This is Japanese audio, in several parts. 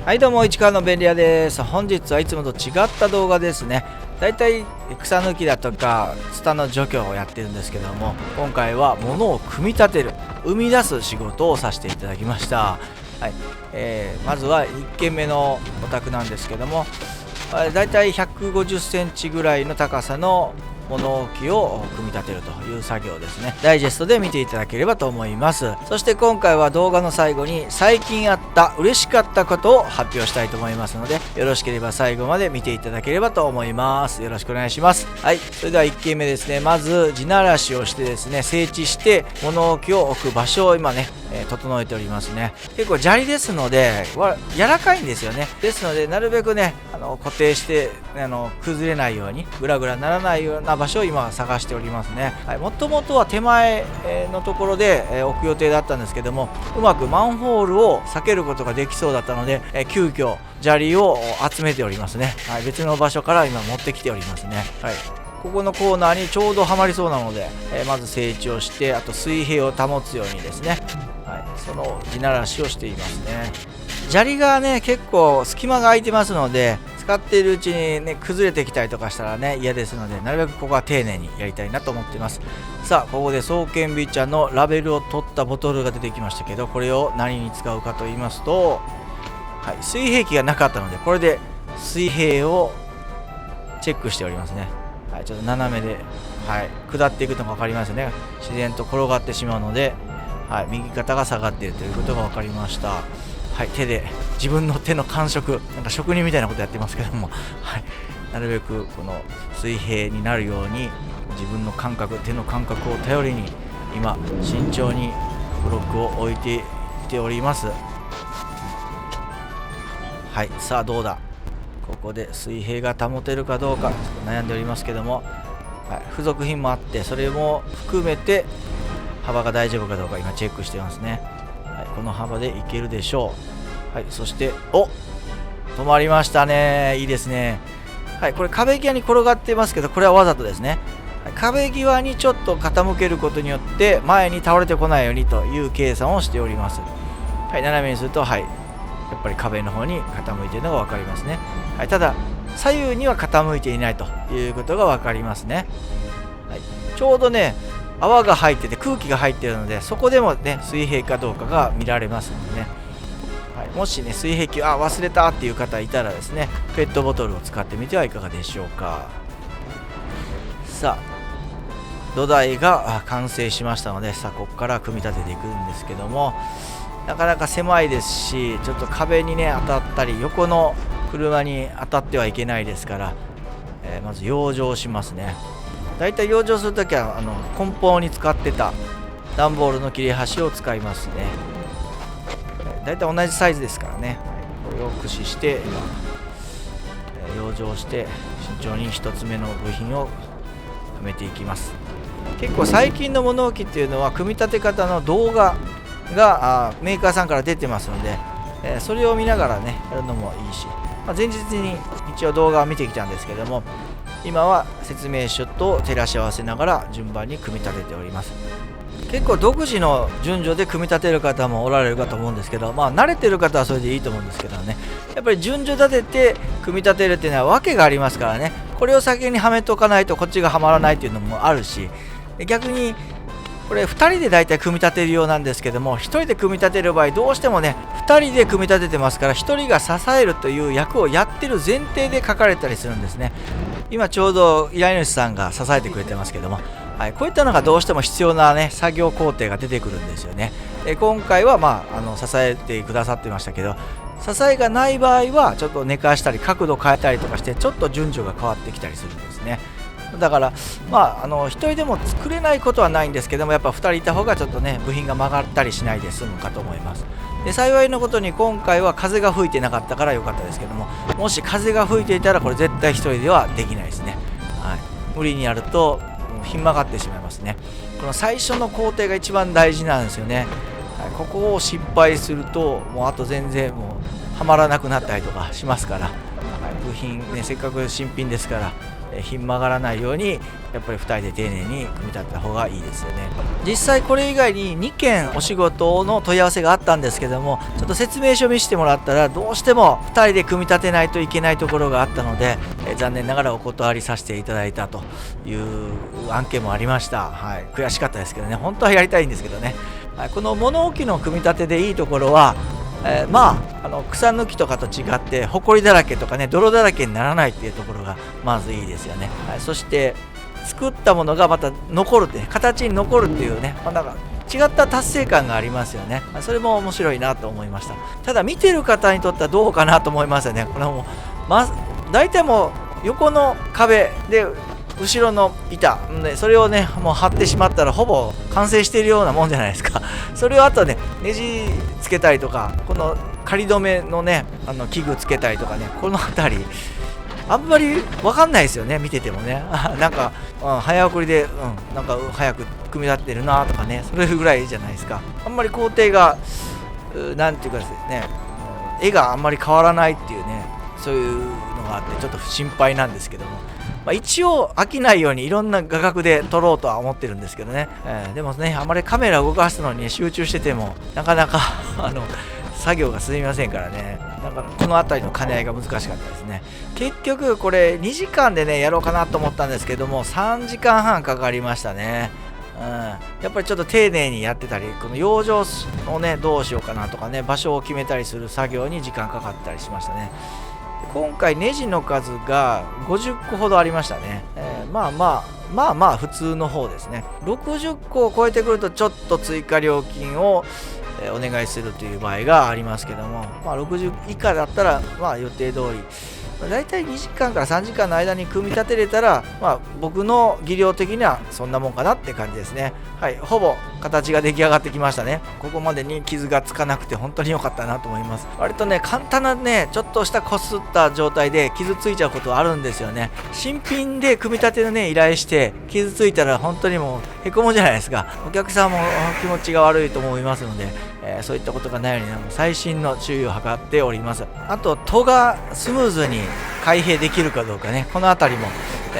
はいどうも、市川の便利屋です。本日はいつもと違った動画ですね。だいたい草抜きだとかツタの除去をやってるんですけども、今回は物を組み立てる、生み出す仕事をさせていただきました。はい、まずは1軒目のお宅なんですけども、だいたい150センチぐらいの高さの物置を組み立てるという作業ですね。ダイジェストで見ていただければと思います。そして今回は動画の最後に最近あった嬉しかったことを発表したいと思いますので、よろしければ最後まで見ていただければと思います。よろしくお願いします。はい、それでは1件目ですね。まず地ならしをしてですね、整地して物置を置く場所を今ね、整えておりますね。結構砂利ですので柔らかいんですよね。ですのでなるべくね固定して崩れないようにグラグラならないような場所を今探しておりますね。もともとは手前のところで置く予定だったんですけども、うまくマンホールを避けることができそうだったので、急遽砂利を集めておりますね。別の場所から今持ってきておりますね。ここのコーナーにちょうどはまりそうなので、まず整地をして、あと水平を保つようにですね、その地ならしをしていますね。砂利がね結構隙間が空いてますので、使っているうちにね崩れてきたりとかしたらね嫌ですので、なるべくここは丁寧にやりたいなと思っています。さあここで爽健美茶のラベルを取ったボトルが出てきましたけど、これを何に使うかと言いますと、水平器がなかったのでこれで水平をチェックしておりますね。ちょっと斜めで、下っていくのが分かりますね。自然と転がってしまうので、右肩が下がっているということが分かりました。手で自分の手の感触、なんか職人みたいなことやってますけども、なるべくこの水平になるように自分の感覚、手の感覚を頼りに今慎重にブロックを置いていっております。さあどうだ、ここで水平が保てるかどうかちょっと悩んでおりますけども、付属品もあってそれも含めて幅が大丈夫かどうか今チェックしてますね。この幅でいけるでしょう。そして止まりましたね。いいですね。これ壁際に転がってますけど、これはわざとですね。壁際にちょっと傾けることによって前に倒れてこないようにという計算をしております。斜めにするとやっぱり壁の方に傾いているのが分かりますね。ただ左右には傾いていないということが分かりますね。ちょうどね泡が入ってて空気が入っているので、そこでもね水平かどうかが見られますのでね、もしね水平器忘れたっていう方いたらですね、ペットボトルを使ってみてはいかがでしょうか。さあ土台が完成しましたので、さあここから組み立てていくんですけども、なかなか狭いですし、ちょっと壁にね当たったり横の車に当たってはいけないですから、まず養生しますね。だいたい養生するときは梱包に使ってた段ボールの切れ端を使いますね。だいたい同じサイズですからね。これを駆使して今養生して慎重に1つ目の部品をはめていきます。結構最近の物置っていうのは組み立て方の動画がメーカーさんから出てますので、それを見ながらねやるのもいいし、前日に一応動画を見てきたんですけども、今は説明書と照らし合わせながら順番に組み立てております。結構独自の順序で組み立てる方もおられるかと思うんですけど、慣れてる方はそれでいいと思うんですけどね、やっぱり順序立てて組み立てるっていうのは訳がありますからね。これを先にはめとかないとこっちがはまらないっていうのもあるし、逆にこれ2人でだいたい組み立てるようなんですけども、1人で組み立てる場合どうしてもね2人で組み立ててますから、1人が支えるという役をやってる前提で書かれたりするんですね。今ちょうど依頼主さんが支えてくれてますけども、こういったのがどうしても必要なね作業工程が出てくるんですよね。今回は支えてくださってましたけど、支えがない場合はちょっと寝かしたり角度変えたりとかしてちょっと順序が変わってきたりするんですね。だから1人でも作れないことはないんですけども、やっぱ2人いた方がちょっとね部品が曲がったりしないで済むかと思います。で幸いのことに今回は風が吹いてなかったから良かったですけども、もし風が吹いていたらこれ絶対1人ではできないですね。無理にやるとひん曲がってしまいますね。この最初の工程が一番大事なんですよね。ここを失敗するともうあと全然もうはまらなくなったりとかしますから、部品ねせっかく新品ですからひん曲がらないようにやっぱり2人で丁寧に組み立てた方がいいですよね。実際これ以外に2件お仕事の問い合わせがあったんですけども、ちょっと説明書見せてもらったらどうしても2人で組み立てないといけないところがあったので、残念ながらお断りさせていただいたという案件もありました。はい、悔しかったですけどね、本当はやりたいんですけどね。はい、この物置の組み立てでいいところは、草抜きとかと違ってほこりだらけとかね、泥だらけにならないっていうところがまずいいですよね。はい、そして作ったものがまた残るって、形に残るっていうね、なんか違った達成感がありますよね。それも面白いなと思いました。ただ見てる方にとってはどうかなと思いますよね。これも大体もう横の壁で後ろの板でそれをねもう貼ってしまったらほぼ完成しているようなもんじゃないですか。それをあとねネジつけたりとか、この仮止めのね器具つけたりとかね、この辺りあんまり分かんないですよね、見ててもね。なんか、早送りで、なんか早く組み立ってるなとかね、それぐらいじゃないですか。あんまり工程がなんていうかですね、絵があんまり変わらないっていうね、そういうのがあってちょっと心配なんですけども、一応飽きないようにいろんな画角で撮ろうとは思ってるんですけどね、でもねあまりカメラ動かすのに集中しててもなかなか作業が進みませんからね。だからこの辺りの兼ね合いが難しかったですね。結局これ2時間でねやろうかなと思ったんですけども3時間半かかりましたね。やっぱりちょっと丁寧にやってたり、この養生をねどうしようかなとかね、場所を決めたりする作業に時間かかったりしましたね。今回ネジの数が50個ほどありましたね。まあ普通の方ですね。60個を超えてくるとちょっと追加料金をお願いするという場合がありますけども、60以下だったら予定通りだいたい2時間から3時間の間に組み立てれたら、僕の技量的にはそんなもんかなって感じですね。はい、ほぼ形が出来上がってきましたね。ここまでに傷がつかなくて本当に良かったなと思います。割とね簡単なねちょっとしたこすった状態で傷ついちゃうことはあるんですよね。新品で組み立てのね依頼して傷ついたら本当にもうへこむじゃないですか。お客さんも気持ちが悪いと思いますので、そういったことがないように細心の注意を図っております。あと戸がスムーズに開閉できるかどうかね、この辺りも、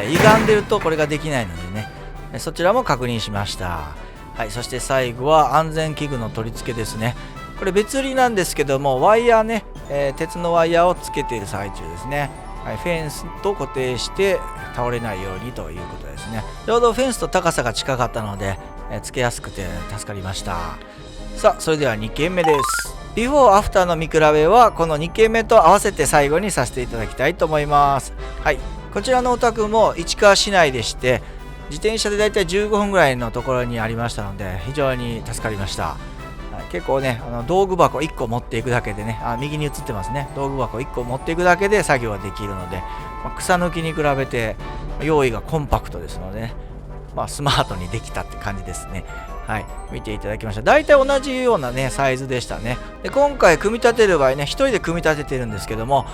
歪んでるとこれができないのでね、そちらも確認しました。はい、そして最後は安全器具の取り付けですね。これ別売りなんですけどもワイヤーね、鉄のワイヤーをつけている最中ですね。はい、フェンスと固定して倒れないようにということですね。ちょうどフェンスと高さが近かったので、つけやすくて助かりました。さあそれでは2件目です。ビフォーアフターの見比べはこの2件目と合わせて最後にさせていただきたいと思います。はい、こちらのお宅も市川市内でして自転車でだいたい15分ぐらいのところにありましたので非常に助かりました。結構ね道具箱1個持っていくだけでね、右に映ってますね、道具箱1個持っていくだけで作業ができるので、草抜きに比べて用意がコンパクトですのでね、スマートにできたって感じですね。はい、見ていただきました。大体同じようなねサイズでしたね。で今回組み立てる場合ね1人で組み立ててるんですけども、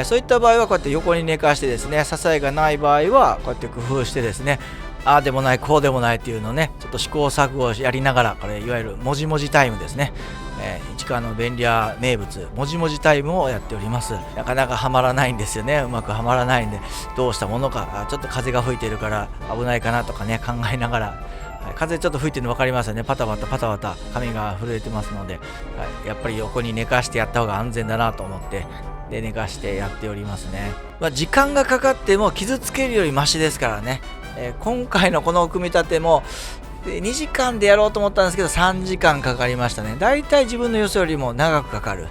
そういった場合はこうやって横に寝かしてですね、支えがない場合はこうやって工夫してですね、ああでもないこうでもないっていうのをねちょっと試行錯誤をやりながら、これいわゆるもじもじタイムですね、市川の便利屋名物もじもじタイムをやっております。なかなかはまらないんですよね。うまくはまらないんでどうしたものか、ちょっと風が吹いてるから危ないかなとかね考えながら、風ちょっと吹いてるの分かりますよね。パタパタパタパタ髪が震えてますので、やっぱり横に寝かしてやった方が安全だなと思ってで寝かしてやっておりますね。時間がかかっても傷つけるよりマシですからね。今回のこの組み立ても2時間でやろうと思ったんですけど3時間かかりましたね。だいたい自分の予想よりも長くかかる、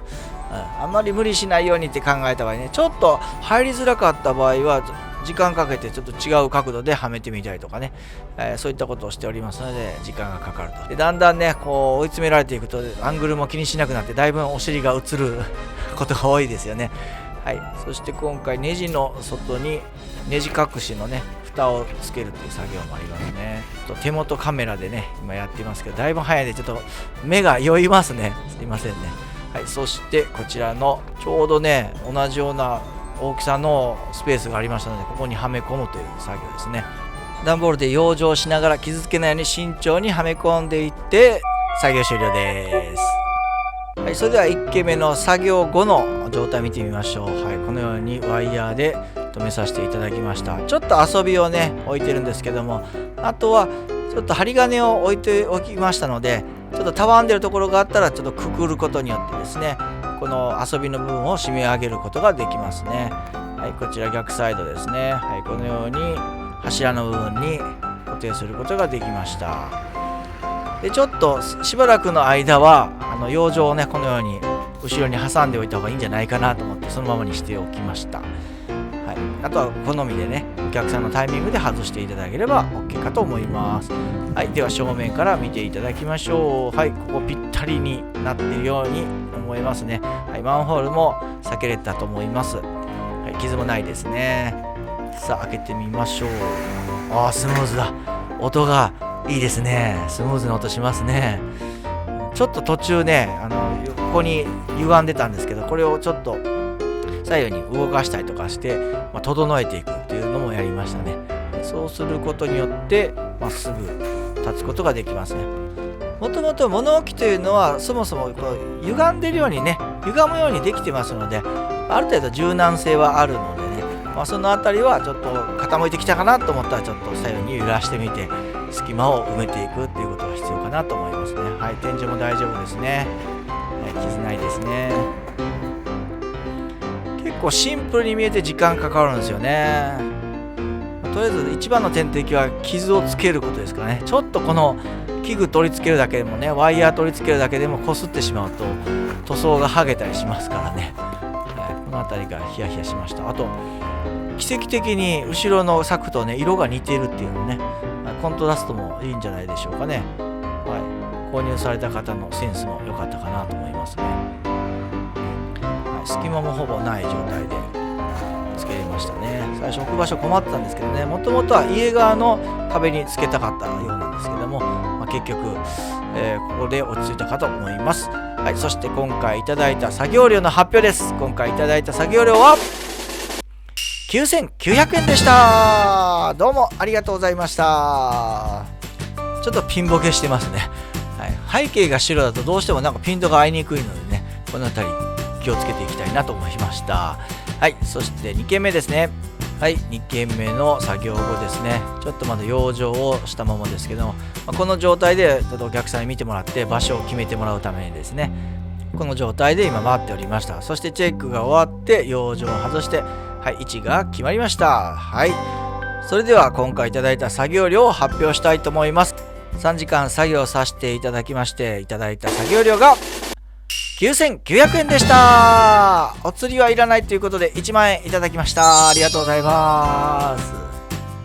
あんまり無理しないようにって考えた場合ね、ちょっと入りづらかった場合は時間かけてちょっと違う角度ではめてみたりとかね、そういったことをしておりますので時間がかかると。でだんだんねこう追い詰められていくとアングルも気にしなくなってだいぶお尻が映ることが多いですよね。はい、そして今回ネジの外にネジ隠しのね蓋をつけるという作業もありますね。手元カメラでね今やってますけどだいぶ早いんでちょっと目が酔いますね。すいませんね。はい、そしてこちらのちょうどね同じような大きさのスペースがありましたのでここにはめ込むという作業ですね。段ボールで養生しながら傷つけないように慎重にはめ込んでいって作業終了です。はい、それでは1件目の作業後の状態見てみましょう。はい、このようにワイヤーで止めさせていただきました。ちょっと遊びをね置いてるんですけども、あとはちょっと針金を置いておきましたので、ちょっとたわんでるところがあったらちょっとくくることによってですね、この遊びの部分を締め上げることができますね。はい、こちら逆サイドですね。はい、このように柱の部分に固定することができました。でちょっとしばらくの間は養生をねこのように後ろに挟んでおいた方がいいんじゃないかなと思って、そのままにしておきました。はい、あとは好みでね、お客さんのタイミングで外していただければ OK かと思います。はい、では正面から見ていただきましょう。はい、ここぴったりになっているように思いますね。はい、マンホールも避けれたと思います。はい、傷もないですね。さあ開けてみましょう。ああ、スムーズだ。音がいいですね。スムーズな音しますね。ちょっと途中ねここに歪んでたんですけど、これをちょっと左右に動かしたりとかして、整えていくっていうのもやりましたね。そうすることによってまっすぐ立つことができますね。もともと物置というのはそもそもこう歪んでるようにね、歪むようにできてますので、ある程度柔軟性はあるのでね、そのあたりはちょっと傾いてきたかなと思ったらちょっと左右に揺らしてみて隙間を埋めていくっていうことが必要かなと思いますね。はい、天井も大丈夫ですね。はい、傷ないですね。結構シンプルに見えて時間かかるんですよね。とりあえず一番の天敵は傷をつけることですからね。ちょっとこの器具取り付けるだけでもね、ワイヤー取り付けるだけでもこすってしまうと塗装が剥げたりしますからね。この辺りがヒヤヒヤしました。あと奇跡的に後ろの柵とね色が似ているっていうのね、コントラストもいいんじゃないでしょうかね。はい、購入された方のセンスも良かったかなと思いますね。はい、隙間もほぼない状態でつけれましたね。最初置く場所困ってたんですけどね、もともとは家側の壁につけたかったようなんですけども、結局、ここで落ち着いたかと思います。はい、そして今回いただいた作業料の発表です。今回いただいた作業料は9900円でした。どうもありがとうございました。ちょっとピンボケしてますね。はい、背景が白だとどうしてもなんかピントが合いにくいのでね、この辺り気をつけていきたいなと思いました。はい、そして2件目ですね。はい、2件目の作業後ですね。ちょっとまだ養生をしたままですけども、この状態でちょっとお客さんに見てもらって場所を決めてもらうためにですね、この状態で今待っておりました。そしてチェックが終わって養生を外して、はい、位置が決まりました。はい、それでは今回いただいた作業量を発表したいと思います。3時間作業させていただきまして、いただいた作業量が9900円でした。お釣りはいらないということで1万円いただきました。ありがとうございます。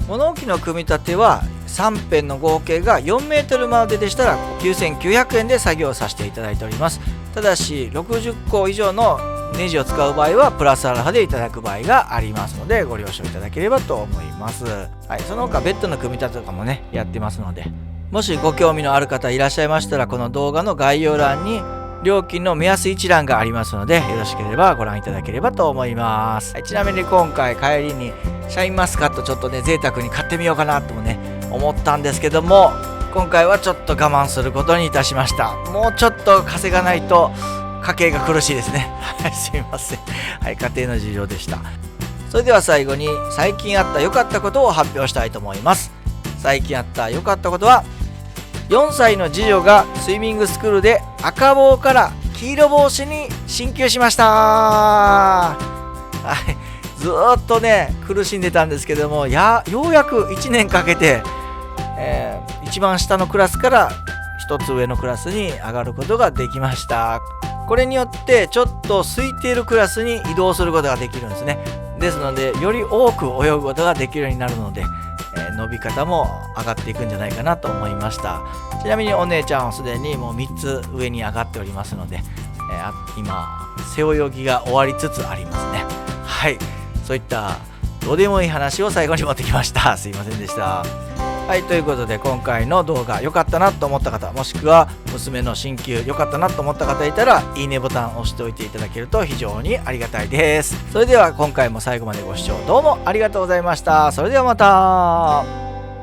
物置の組み立ては3辺の合計が4メートルまででしたら9900円で作業させていただいております。ただし60個以上のネジを使う場合はプラスアルファでいただく場合がありますので、ご了承いただければと思います。はい、その他ベッドの組み立てとかもねやってますので、もしご興味のある方いらっしゃいましたら、この動画の概要欄に料金の目安一覧がありますので、よろしければご覧いただければと思います。はい、ちなみに今回帰りにシャインマスカットちょっとね贅沢に買ってみようかなともね思ったんですけども、今回はちょっと我慢することにいたしました。もうちょっと稼がないと家計が苦しいですね。はい、すいません。はい、家庭の事情でした。それでは最後に最近あった良かったことを発表したいと思います。最近あった良かったことは、4歳の次女がスイミングスクールで赤帽から黄色帽子に進級しました。はい、ずーっとね苦しんでたんですけども、ようやく1年かけて、一番下のクラスから1つ上のクラスに上がることができました。これによってちょっと空いているクラスに移動することができるんですね。ですのでより多く泳ぐことができるようになるので、伸び方も上がっていくんじゃないかなと思いました。ちなみにお姉ちゃんはすでにもう3つ上に上がっておりますので、今背泳ぎが終わりつつありますね。はい、そういったどうでもいい話を最後に持ってきました。すいませんでした。はい、ということで今回の動画良かったなと思った方、もしくは娘の進級良かったなと思った方いたら、いいねボタンを押しておいていただけると非常にありがたいです。それでは今回も最後までご視聴どうもありがとうございました。それではまた。